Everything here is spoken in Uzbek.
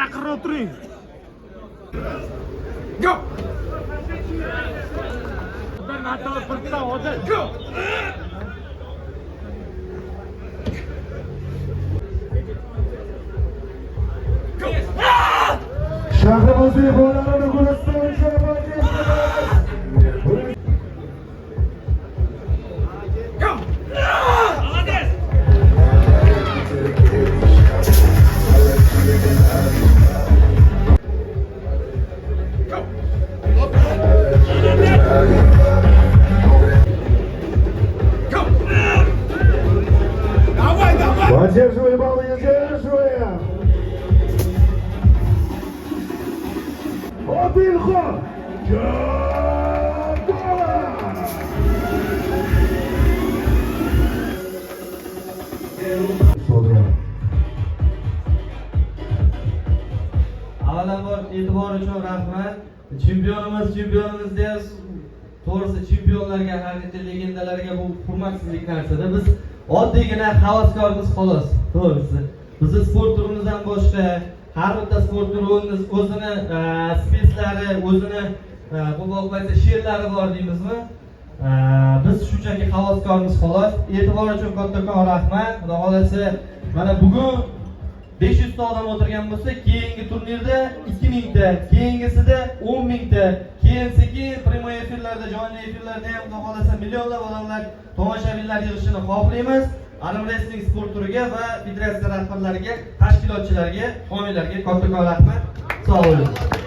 chaqirib o'tiring. Go! Ben hatta fırtına oldu. Go! Şahımızı boğulanı Gülistan şahımızı. Поддерживай баллы, держи! Одинхо! Avvalambor e'tibor uchun rahmat. Chempionimiz deymiz. To'g'risi chempionlarga, haqiqiy legendalarga bu hurmatsizlik narsada. Biz oddiygina havaskormiz xolos. To'g'risi. Bizni sport turimizdan boshqa har bitta sport turi o'zini spetslari, o'zini bu bo'lmasa she'rlari bor deymizmi? Biz shunchaki havaskormiz xolos. E'tibor uchun kattakon rahmat. Xudo xolasa mana bugun 500 ta odam o'tirgan bo'lsa, keyingi turnirda 2000 ta, keyingisida 10 000 ta, keyin primoy efirlarda, jonli efirlarda ham xudo xolasa millionlab odamlar tomoshabinlar yig'ishini xohlaymiz. Alim Wrestling sport turiga va federatsiya rahbarlariga, tashkilotchilarga, homiylarga kattakon rahmat. Sog' bo'ling.